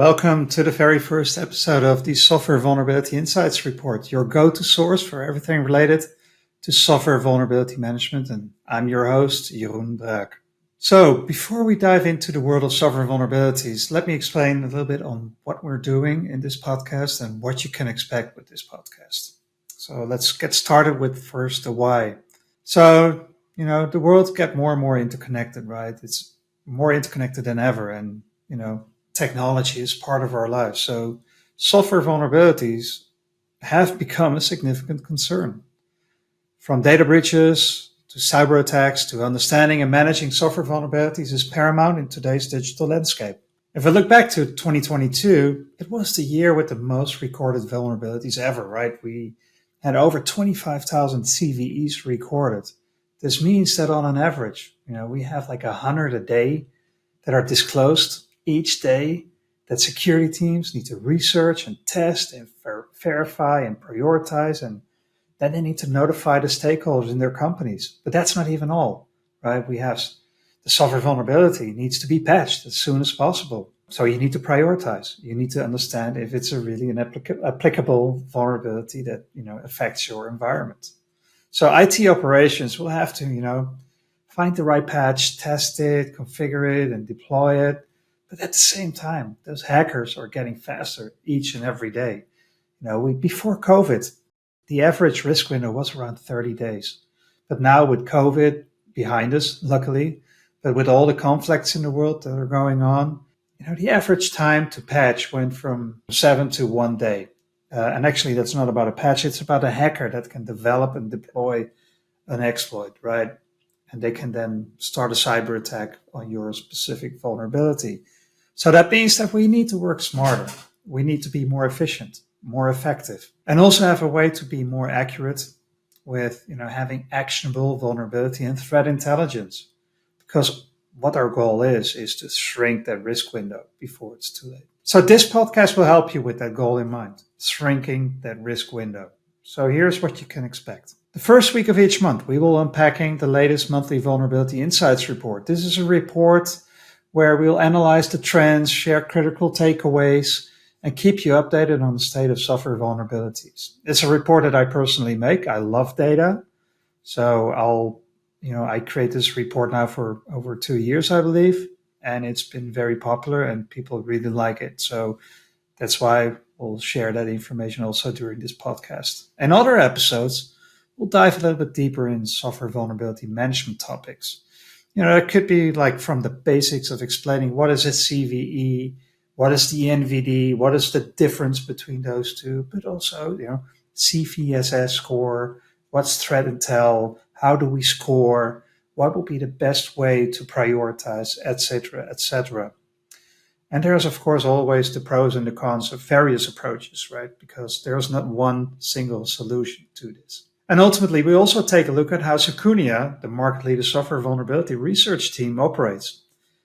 welcome to the very first episode of the Software Vulnerability Insights report, your go-to source for everything related to software vulnerability management. And I'm your host, Jeroen Braak. So before we dive into the world of software vulnerabilities, let me explain a little bit on what we're doing in this podcast and what you can expect with this podcast. So let's get started with first the why. So, the world get more and more interconnected, right? It's more interconnected than ever. And, technology is part of our lives. So software vulnerabilities have become a significant concern. From data breaches to cyber attacks to understanding and managing software vulnerabilities is paramount in today's digital landscape. If I look back to 2022, it was the year with the most recorded vulnerabilities ever, right? We had over 25,000 CVEs recorded. This means that on an average, we have like 100 a day that are disclosed each day that security teams need to research and test and verify and prioritize, and then they need to notify the stakeholders in their companies. But that's not even all, right? We have the software vulnerability needs to be patched as soon as possible. So you need to prioritize. You need to understand if it's really an applicable vulnerability that, affects your environment. So IT operations will have to, find the right patch, test it, configure it, and deploy it. But at the same time, those hackers are getting faster each and every day. Before COVID, the average risk window was around 30 days. But now with COVID behind us, luckily, but with all the conflicts in the world that are going on, the average time to patch went from 7 to 1 day. And actually, that's not about a patch. It's about a hacker that can develop and deploy an exploit, right? And they can then start a cyber attack on your specific vulnerability. So that means that we need to work smarter. We need to be more efficient, more effective, and also have a way to be more accurate with, having actionable vulnerability and threat intelligence. Because what our goal is to shrink that risk window before it's too late. So this podcast will help you with that goal in mind, shrinking that risk window. So here's what you can expect. The first week of each month, we will unpacking the latest monthly Vulnerability Insights report. This is a report where we'll analyze the trends, share critical takeaways, and keep you updated on the state of software vulnerabilities. It's a report that I personally make. I love data. So I create this report now for over 2 years, I believe, and it's been very popular and people really like it. So that's why we'll share that information also during this podcast. In other episodes, we'll dive a little bit deeper in software vulnerability management topics. It could be like from the basics of explaining what is a CVE, what is the NVD, what is the difference between those two, but also, CVSS score, what's threat intel, how do we score, what will be the best way to prioritize, etc., etc. And there's, of course, always the pros and the cons of various approaches, right? Because there's not one single solution to this. And ultimately, we also take a look at how Secunia, the market leader software vulnerability research team, operates.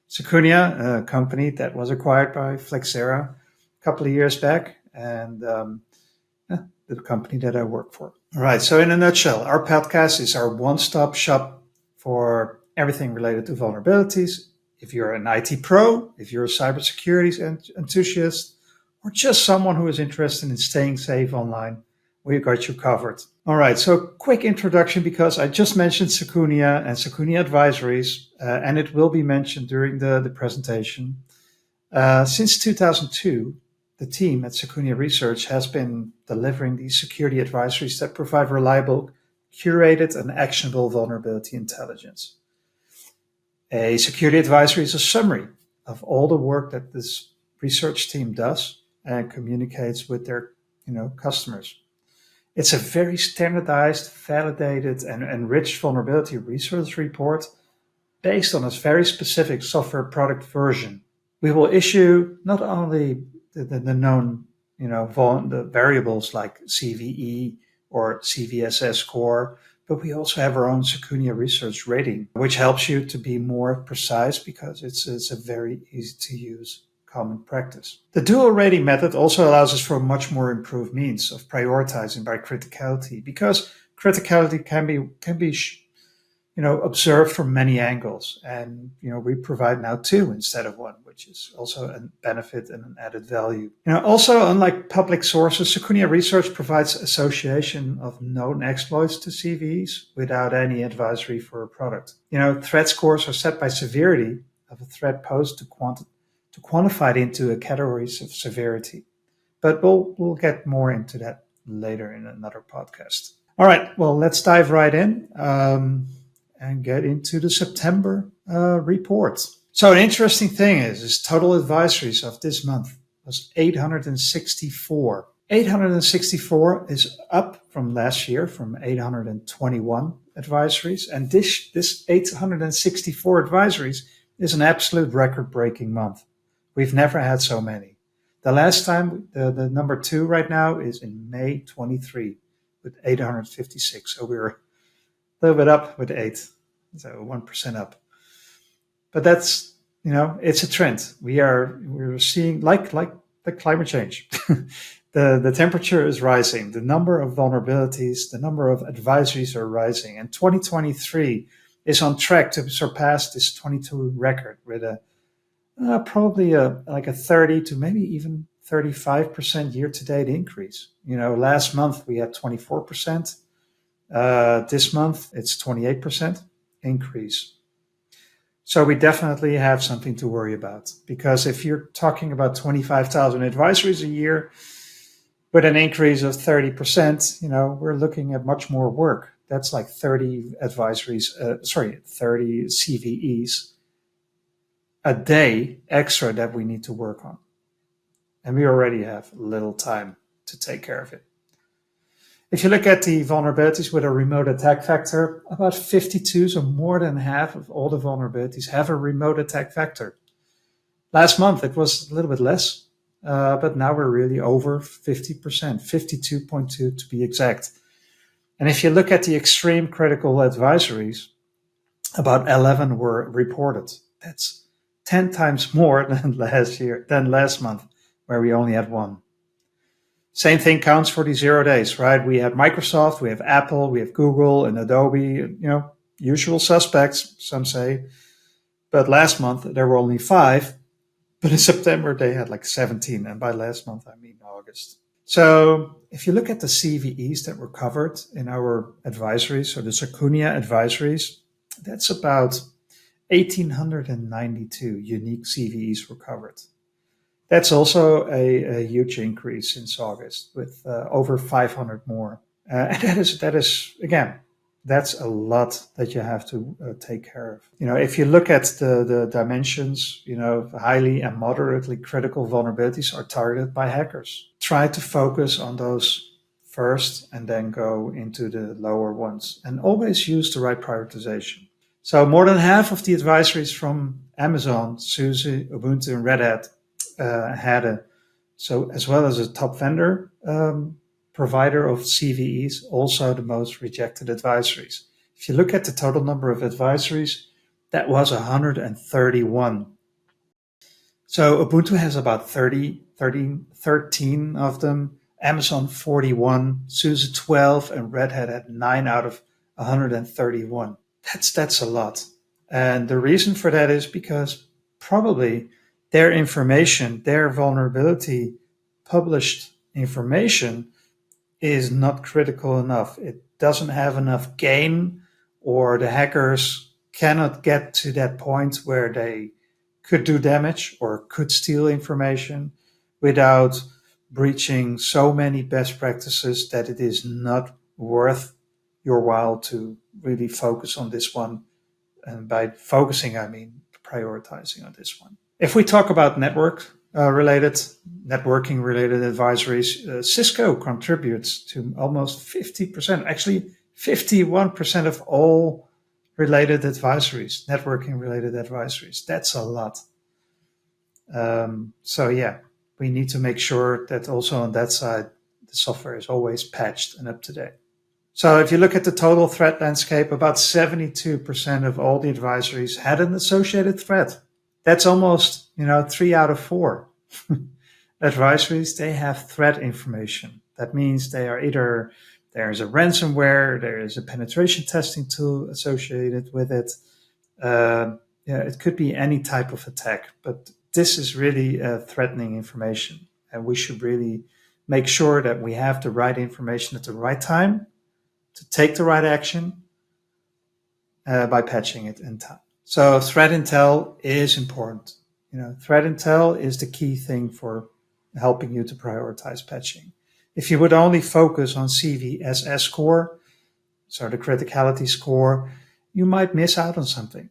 Secunia, a company that was acquired by Flexera a couple of years back, and the company that I work for. All right, so in a nutshell, our podcast is our one-stop shop for everything related to vulnerabilities. If you're an IT pro, if you're a cybersecurity enthusiast, or just someone who is interested in staying safe online, we've got you covered. All right, so quick introduction because I just mentioned Secunia and Secunia Advisories, and it will be mentioned during the presentation. Since 2002, the team at Secunia Research has been delivering these security advisories that provide reliable, curated, and actionable vulnerability intelligence. A security advisory is a summary of all the work that this research team does and communicates with their customers. It's a very standardized, validated, and enriched vulnerability research report based on a very specific software product version. We will issue not only the known, the variables like CVE or CVSS score, but we also have our own Secunia research rating, which helps you to be more precise because it's a very easy to use common practice. The dual rating method also allows us for a much more improved means of prioritizing by criticality, because criticality can be observed from many angles. And, we provide now two instead of one, which is also a benefit and an added value. Also, unlike public sources, Security Research provides association of known exploits to CVEs without any advisory for a product. Threat scores are set by severity of a threat posed to quantify it into categories of severity. But we'll get more into that later in another podcast. All right, well, let's dive right in and get into the September report. So an interesting thing is total advisories of this month was 864. 864 is up from last year from 821 advisories. And this 864 advisories is an absolute record-breaking month. We've never had so many. The last time, the number 2 right now is in May 23 with 856. So we're a little bit up with 8, so 1% up. But that's, it's a trend. We're seeing like the climate change. The temperature is rising. The number of vulnerabilities, the number of advisories are rising. And 2023 is on track to surpass this 22 record with probably a 30 to maybe even 35% year-to-date increase. Last month we had 24%. This month it's 28% increase. So we definitely have something to worry about, because if you're talking about 25,000 advisories a year with an increase of 30%, we're looking at much more work. That's like 30 advisories, 30 CVEs a day extra that we need to work on. And we already have little time to take care of it. If you look at the vulnerabilities with a remote attack vector, about 52, so more than half of all the vulnerabilities have a remote attack vector. Last month it was a little bit less, but now we're really over 50%, 52.2 to be exact. And if you look at the extreme critical advisories, about 11 were reported. That's 10 times more than last month, where we only had 1. Same thing counts for the 0 days, right? We have Microsoft, we have Apple, we have Google and Adobe, usual suspects, some say. But last month there were only 5, but in September they had like 17. And by last month, I mean August. So if you look at the CVEs that were covered in our advisories, so the Secunia advisories, that's about 1,892 unique CVEs were covered. That's also a huge increase since August, with over 500 more. And that is again, that's a lot that you have to take care of. If you look at the dimensions, highly and moderately critical vulnerabilities are targeted by hackers. Try to focus on those first and then go into the lower ones, and always use the right prioritization. So more than half of the advisories from Amazon, SUSE, Ubuntu, and Red Hat so as well as a top vendor provider of CVEs, also the most rejected advisories. If you look at the total number of advisories, that was 131. So Ubuntu has about 13 of them, Amazon 41, SUSE 12, and Red Hat had 9 out of 131. That's a lot. And the reason for that is because probably their information, their vulnerability, published information is not critical enough. It doesn't have enough gain, or the hackers cannot get to that point where they could do damage or could steal information without breaching so many best practices that it is not worth your while to really focus on this one. And by focusing, I mean prioritizing on this one. If we talk about networking related advisories, Cisco contributes to almost 50%, actually 51% of all related advisories, networking related advisories. That's a lot. So yeah, we need to make sure that also on that side, the software is always patched and up to date. So if you look at the total threat landscape, about 72% of all the advisories had an associated threat. That's almost, 3 out of 4 advisories, they have threat information. That means they There's a ransomware. There is a penetration testing tool associated with it. It could be any type of attack, but this is really threatening information, and we should really make sure that we have the right information at the right time to take the right action by patching it in time. So threat intel is important. Threat intel is the key thing for helping you to prioritize patching. If you would only focus on CVSS score, so the criticality score, you might miss out on something.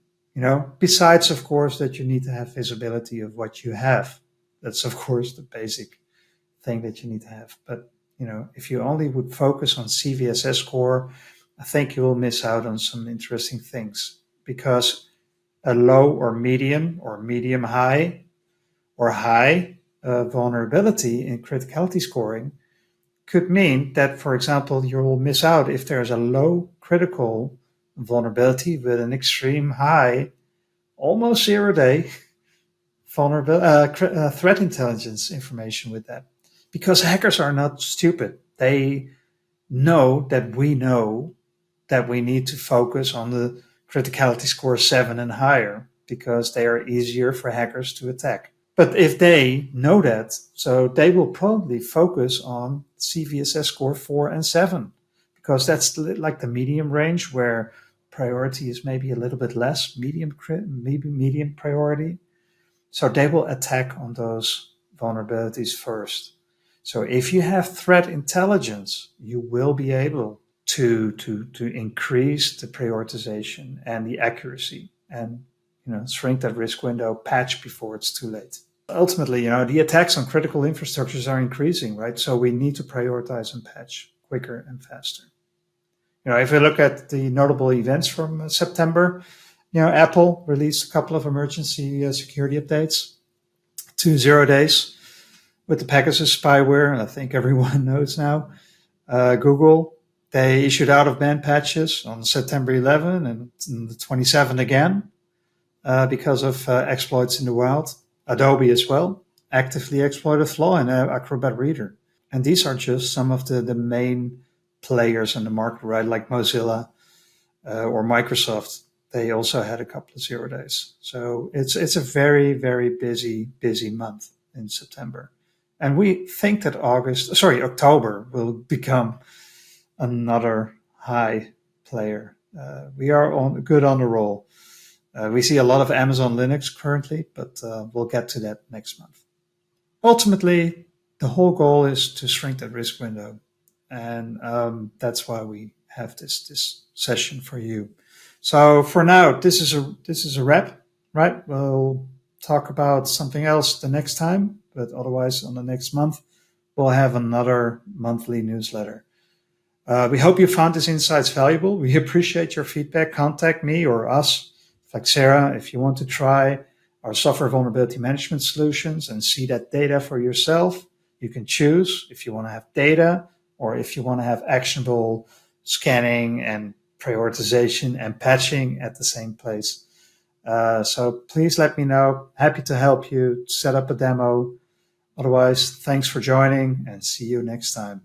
Besides, of course, that you need to have visibility of what you have. That's, of course, the basic thing that you need to have. But, if you only would focus on CVSS score, I think you will miss out on some interesting things, because a low or medium high or high vulnerability in criticality scoring could mean that, for example, you will miss out if there's a low critical vulnerability with an extreme high, almost 0-day threat intelligence information with that. Because hackers are not stupid. They know that we need to focus on the criticality score 7 and higher, because they are easier for hackers to attack. But if they know that, so they will probably focus on CVSS score 4 and 7, because that's like the medium range where priority is maybe a little bit less, maybe medium priority. So they will attack on those vulnerabilities first. So if you have threat intelligence, you will be able to increase the prioritization and the accuracy, and shrink that risk window, patch before it's too late. Ultimately, the attacks on critical infrastructures are increasing, right? So we need to prioritize and patch quicker and faster. If we look at the notable events from September, Apple released a couple of emergency security updates to 0 days with the Pegasus spyware, and I think everyone knows now. Google, they issued out-of-band patches on September 11 and the 27th again because of exploits in the wild. Adobe as well actively exploited flaw in Acrobat Reader. And these are just some of the main players in the market, right? Like Mozilla or Microsoft. They also had a couple of 0 days. So it's a very, very busy month in September. And we think that October will become another high player. We are good on the roll. We see a lot of Amazon Linux currently, but we'll get to that next month. Ultimately, the whole goal is to shrink that risk window. And that's why we have this session for you. So for now, this is a wrap, right? We'll talk about something else the next time, but otherwise on the next month, we'll have another monthly newsletter. We hope you found these insights valuable. We appreciate your feedback. Contact me or us, Flexera, if you want to try our software vulnerability management solutions and see that data for yourself. You can choose if you want to have data or if you want to have actionable scanning and prioritization and patching at the same place. So please let me know. Happy to help you set up a demo. Otherwise, thanks for joining and see you next time.